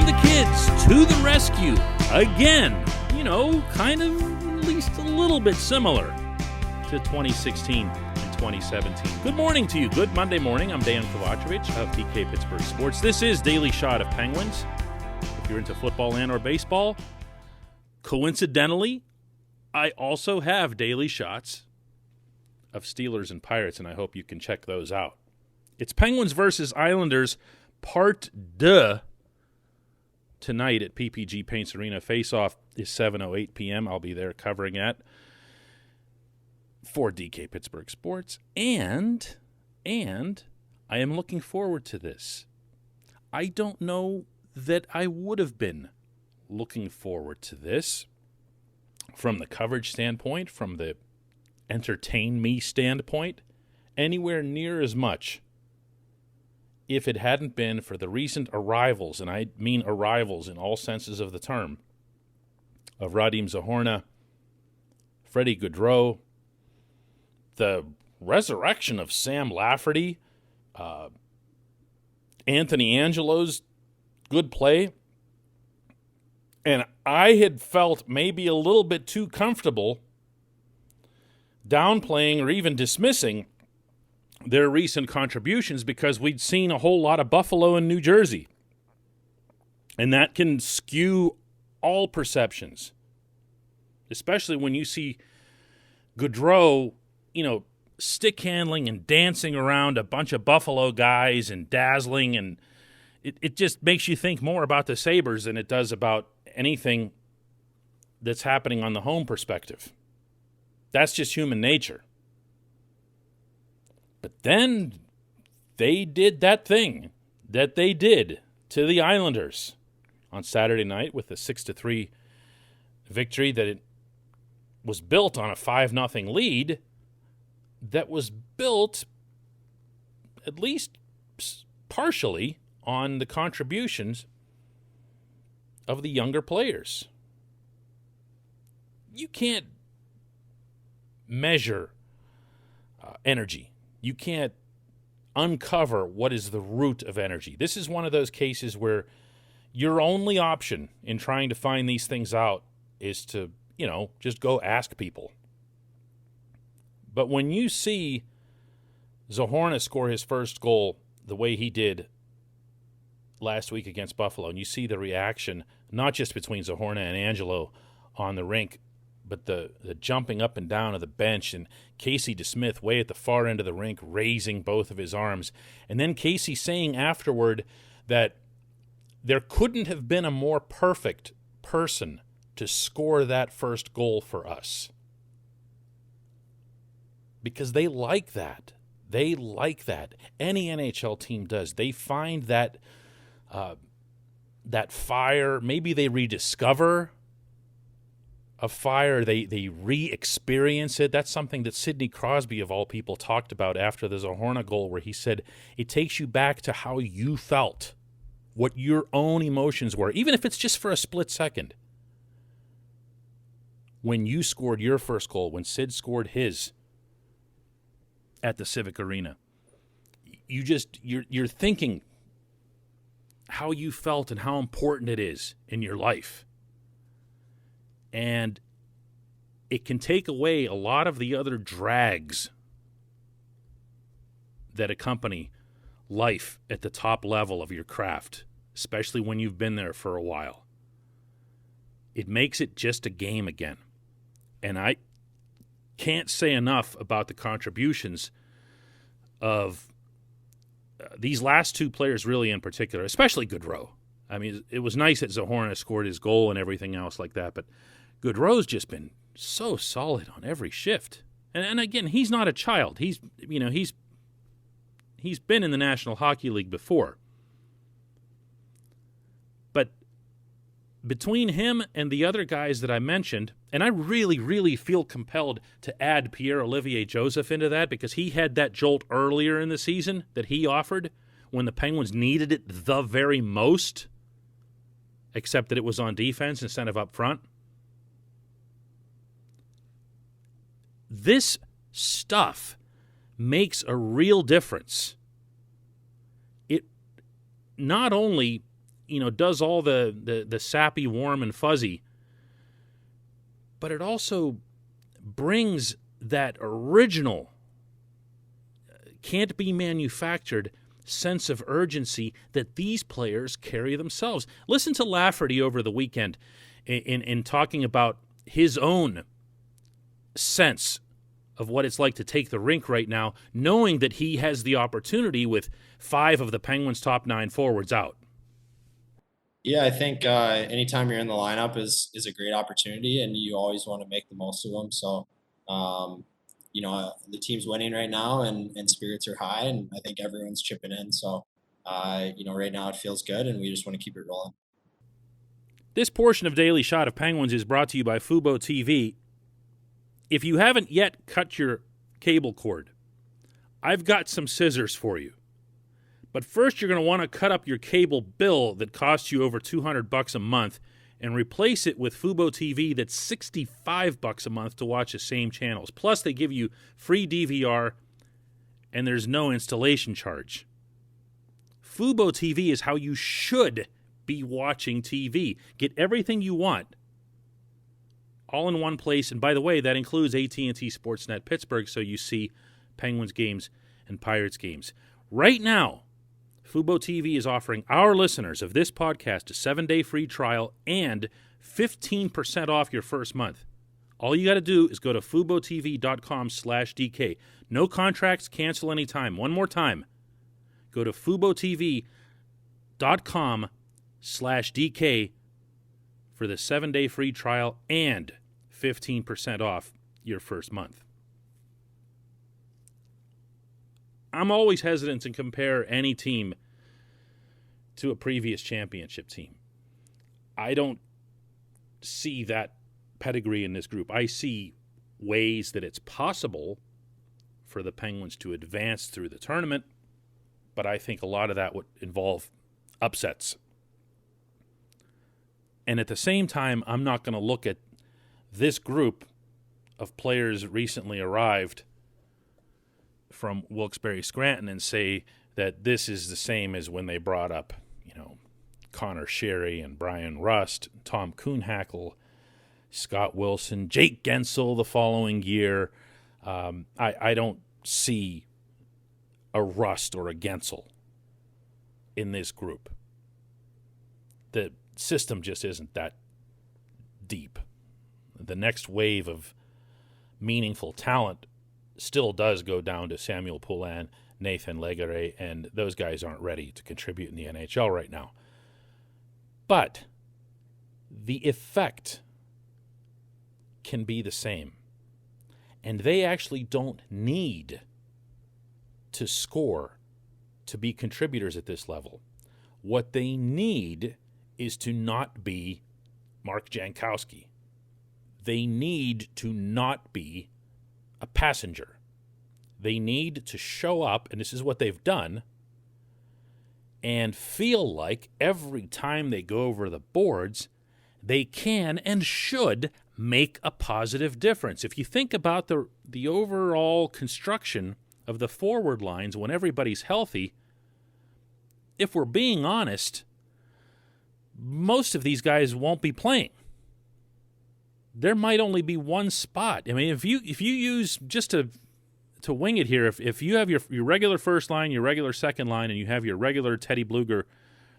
the kids to the rescue again. You know, kind of at least a little bit similar to 2016 and 2017. Good morning to you. Good Monday morning. I'm Dan Kovacevic of PK Pittsburgh Sports. This is Daily Shot of Penguins. If you're into football and or baseball, coincidentally, I also have daily shots of Steelers and Pirates, and I hope you can check those out. It's Penguins versus Islanders, Part 2, tonight at PPG Paints Arena. Face-off is 7:08 p.m. I'll be there covering it for DK Pittsburgh Sports, and I am looking forward to this. I don't know that I would have been looking forward to this from the coverage standpoint, from the entertain me standpoint, anywhere near as much if it hadn't been for the recent arrivals, and I mean arrivals in all senses of the term, of Radim Zohorna, Freddie Gaudreau, the resurrection of Sam Lafferty, Anthony Angelo's good play, and I had felt maybe a little bit too comfortable downplaying or even dismissing their recent contributions because we'd seen a whole lot of Buffalo and New Jersey. And that can skew all perceptions, especially when you see Gaudreau, stick handling and dancing around a bunch of Buffalo guys and dazzling, and it just makes you think more about the Sabres than it does about anything that's happening on the home perspective. That's just human nature. But then they did that thing that they did to the Islanders on Saturday night with a 6-3 victory that it was built on a 5-0 lead that was built, at least partially, on the contributions of the younger players. You can't measure energy. You can't uncover what is the root of energy. This is one of those cases where your only option in trying to find these things out is to, just go ask people. But when you see Zohorna score his first goal the way he did last week against Buffalo, and you see the reaction, not just between Zohorna and Angelo on the rink, but the jumping up and down of the bench, and Casey DeSmith way at the far end of the rink raising both of his arms. And then Casey saying afterward that there couldn't have been a more perfect person to score that first goal for us. Because they like that. They like that. Any NHL team does. They find that fire. Maybe they rediscover a fire, they re-experience it. That's something that Sidney Crosby, of all people, talked about after the Zohorna goal, where he said it takes you back to how you felt, what your own emotions were, even if it's just for a split second. When you scored your first goal, when Sid scored his at the Civic Arena, you're thinking how you felt and how important it is in your life. And it can take away a lot of the other drags that accompany life at the top level of your craft, especially when you've been there for a while. It makes it just a game again. And I can't say enough about the contributions of these last two players, really in particular, especially Gaudreau. I mean, it was nice that Zohorna scored his goal and everything else like that, but Gaudreau's just been so solid on every shift. And again, he's not a child. He's been in the National Hockey League before. But between him and the other guys that I mentioned, and I really, really feel compelled to add Pierre-Olivier Joseph into that because he had that jolt earlier in the season that he offered when the Penguins needed it the very most, except that it was on defense instead of up front. This stuff makes a real difference. It not only does all the sappy, warm, and fuzzy. But it also brings that original, can't be manufactured sense of urgency that these players carry themselves. Listen to Lafferty over the weekend in talking about his own sense of what it's like to take the rink right now, knowing that he has the opportunity with 5 of the Penguins' top 9 forwards out. Yeah, I think anytime you're in the lineup is a great opportunity, and you always want to make the most of them. So, the team's winning right now, and spirits are high, and I think everyone's chipping in. So, right now it feels good, and we just want to keep it rolling. This portion of Daily Shot of Penguins is brought to you by Fubo TV. If you haven't yet cut your cable cord, I've got some scissors for you. But first, you're going to want to cut up your cable bill that costs you over $200 a month and replace it with Fubo TV that's $65 a month to watch the same channels. Plus, they give you free DVR, and there's no installation charge. Fubo TV is how you should be watching TV. Get everything you want all in one place. And by the way, that includes AT&T Sportsnet Pittsburgh, so you see Penguins games and Pirates games. Right now, Fubo TV is offering our listeners of this podcast a 7-day free trial and 15% off your first month. All you got to do is go to FuboTV.com/DK. No contracts, cancel anytime. One more time. Go to FuboTV.com/DK for the 7-day free trial and 15% off your first month. I'm always hesitant to compare any team to a previous championship team. I don't see that pedigree in this group. I see ways that it's possible for the Penguins to advance through the tournament, but I think a lot of that would involve upsets. And at the same time, I'm not going to look at this group of players recently arrived from Wilkes-Barre Scranton and say that this is the same as when they brought up, Connor Sherry and Brian Rust, Tom Kuhnhackl, Scott Wilson, Jake Gensel the following year. I don't see a Rust or a Gensel in this group. The system just isn't that deep. The next wave of meaningful talent still does go down to Samuel Poulin, Nathan Legare, and those guys aren't ready to contribute in the NHL right now. But the effect can be the same. And they actually don't need to score to be contributors at this level. What they need is to not be Mark Jankowski. They need to not be a passenger. They need to show up, and this is what they've done, and feel like every time they go over the boards, they can and should make a positive difference. If you think about the overall construction of the forward lines when everybody's healthy, if we're being honest, most of these guys won't be playing. There might only be one spot. I mean, if you use, just to wing it here, if you have your regular first line, your regular second line, and you have your regular Teddy Bluger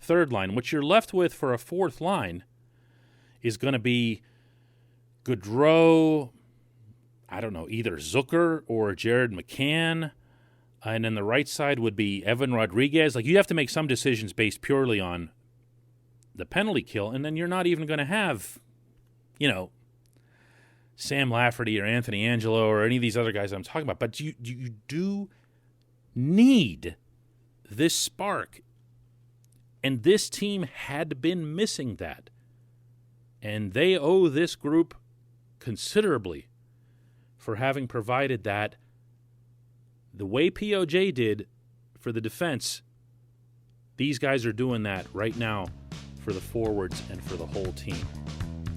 third line, what you're left with for a fourth line is going to be Gaudreau, either Zucker or Jared McCann, and then the right side would be Evan Rodriguez. Like, you have to make some decisions based purely on the penalty kill, and then you're not even going to have, Sam Lafferty or Anthony Angelo or any of these other guys I'm talking about. But you do need this spark. And this team had been missing that. And they owe this group considerably for having provided that the way POJ did for the defense. These guys are doing that right now for the forwards and for the whole team.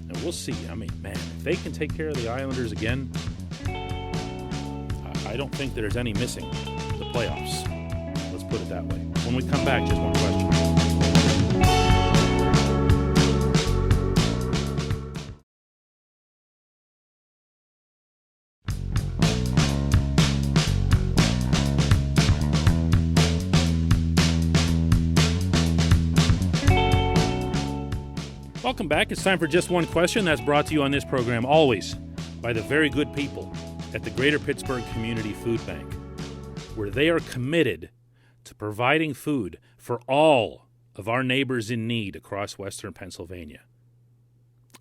And we'll see. I mean, man, if they can take care of the Islanders again, I don't think there's any missing the playoffs. Let's put it that way. When we come back, just one question. Welcome back. It's time for Just One Question. That's brought to you on this program always by the very good people at the Greater Pittsburgh Community Food Bank, where they are committed to providing food for all of our neighbors in need across Western Pennsylvania.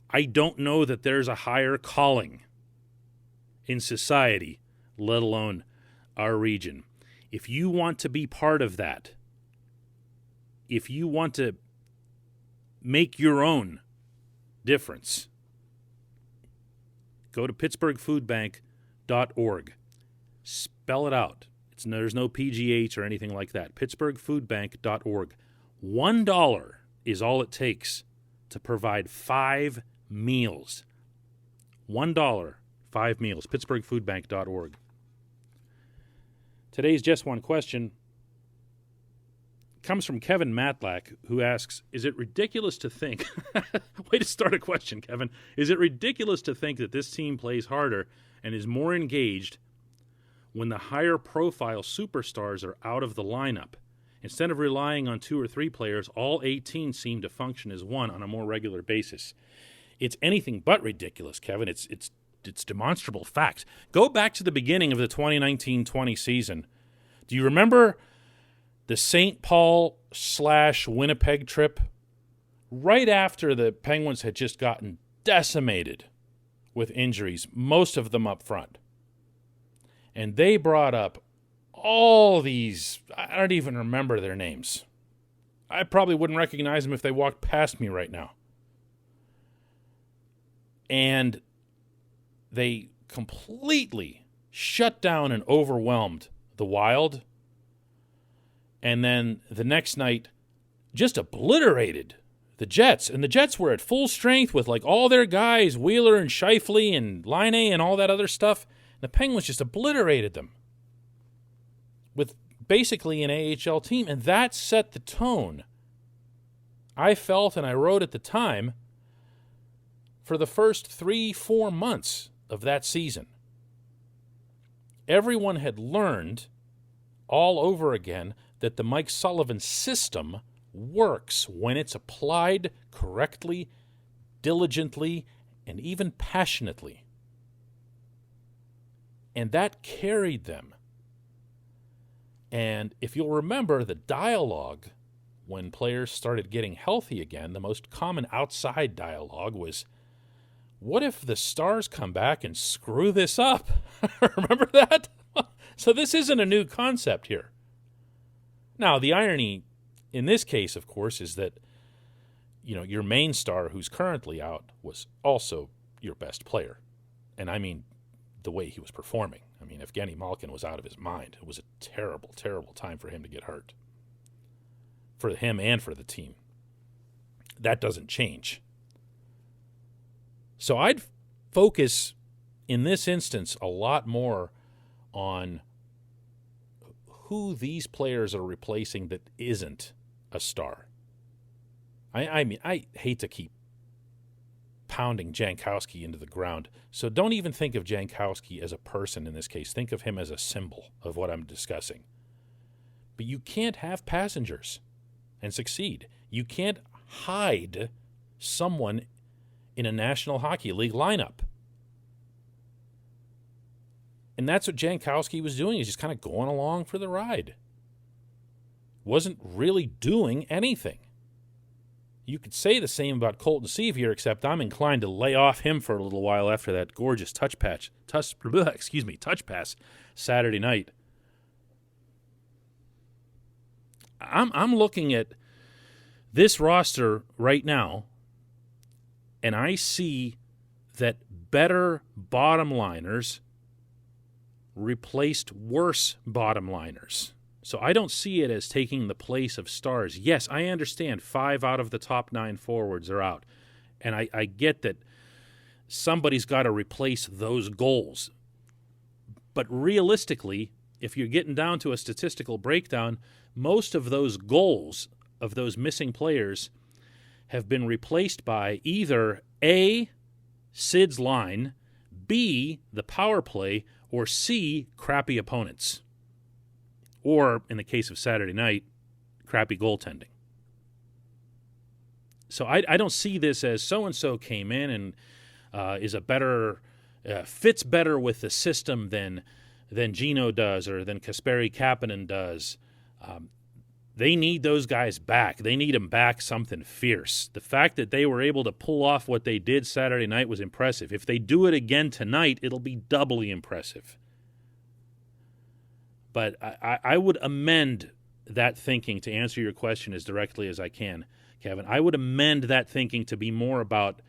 I don't know that there's a higher calling in society, let alone our region. If you want to be part of that, if you want to make your own difference, go to pittsburghfoodbank.org. Spell it out. There's no PGH or anything like that. pittsburghfoodbank.org. $1 is all it takes to provide 5 meals. $1, 5 meals. pittsburghfoodbank.org. Today's Just One Question comes from Kevin Matlack, who asks, is it ridiculous to think, way to start a question, Kevin, is it ridiculous to think that this team plays harder and is more engaged when the higher profile superstars are out of the lineup? Instead of relying on 2 or 3 players, all 18 seem to function as one on a more regular basis. It's anything but ridiculous, Kevin. It's demonstrable facts. Go back to the beginning of the 2019-20 season. Do you remember the St. Paul/Winnipeg trip? Right after the Penguins had just gotten decimated with injuries, most of them up front. And they brought up all these, I don't even remember their names. I probably wouldn't recognize them if they walked past me right now. And they completely shut down and overwhelmed the Wild. And then the next night just obliterated the Jets. And the Jets were at full strength with like all their guys, Wheeler and Scheifele and Line and all that other stuff. The Penguins just obliterated them with basically an AHL team. And that set the tone, I felt, and I wrote at the time, for the first 3-4 months of that season. Everyone had learned all over again that the Mike Sullivan system works when it's applied correctly, diligently, and even passionately. And that carried them. And if you'll remember, the dialogue when players started getting healthy again, the most common outside dialogue was, what if the Stars come back and screw this up? Remember that? So this isn't a new concept here. Now, the irony in this case, of course, is that, you know, your main star who's currently out was also your best player. And I mean the way he was performing. I mean, Evgeny Malkin was out of his mind. It was a terrible, terrible time for him to get hurt. For him and for the team. That doesn't change. So I'd focus in this instance a lot more on who these players are replacing that isn't a star. I mean, I hate to keep pounding Jankowski into the ground, so don't even think of Jankowski as a person in this case. Think of him as a symbol of what I'm discussing. But you can't have passengers and succeed. You can't hide someone in a National Hockey League lineup. And that's what Jankowski was doing. He's just kind of going along for the ride. Wasn't really doing anything. You could say the same about Colton Sevier, except I'm inclined to lay off him for a little while after that gorgeous touch pass Saturday night. I'm looking at this roster right now, and I see that better bottom liners replaced worse bottom liners. So I don't see it as taking the place of stars. Yes, I understand 5 out of the top 9 forwards are out. And I get that somebody's got to replace those goals. But realistically, if you're getting down to a statistical breakdown, most of those goals of those missing players have been replaced by either A, Sid's line, B, the power play, or C, crappy opponents. Or, in the case of Saturday night, crappy goaltending. So I don't see this as so-and-so came in and is a better, fits better with the system than Gino does or than Kasperi Kapanen does. They need those guys back. They need them back something fierce. The fact that they were able to pull off what they did Saturday night was impressive. If they do it again tonight, it'll be doubly impressive. But I would amend that thinking to answer your question as directly as I can, Kevin. I would amend that thinking to be more about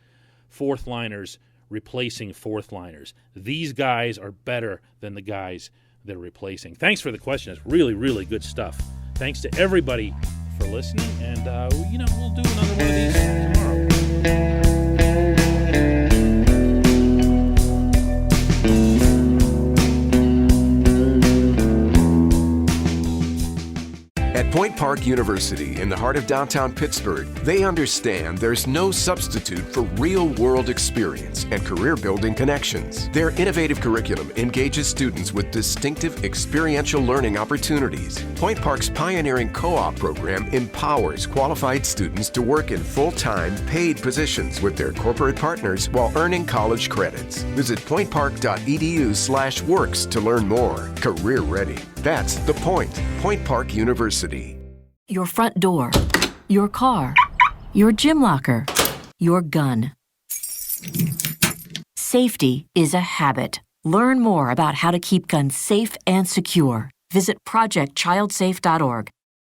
fourth liners replacing fourth liners. These guys are better than the guys they're replacing. Thanks for the question. It's really, really good stuff. Thanks to everybody for listening, and we'll do another one of these tomorrow. At Point Park University in the heart of downtown Pittsburgh, they understand there's no substitute for real-world experience and career-building connections. Their innovative curriculum engages students with distinctive experiential learning opportunities. Point Park's pioneering co-op program empowers qualified students to work in full-time, paid positions with their corporate partners while earning college credits. Visit pointpark.edu/works to learn more. Career ready. That's the point. Point Park University. Your front door, your car, your gym locker, your gun. Safety is a habit. Learn more about how to keep guns safe and secure. Visit projectchildsafe.org.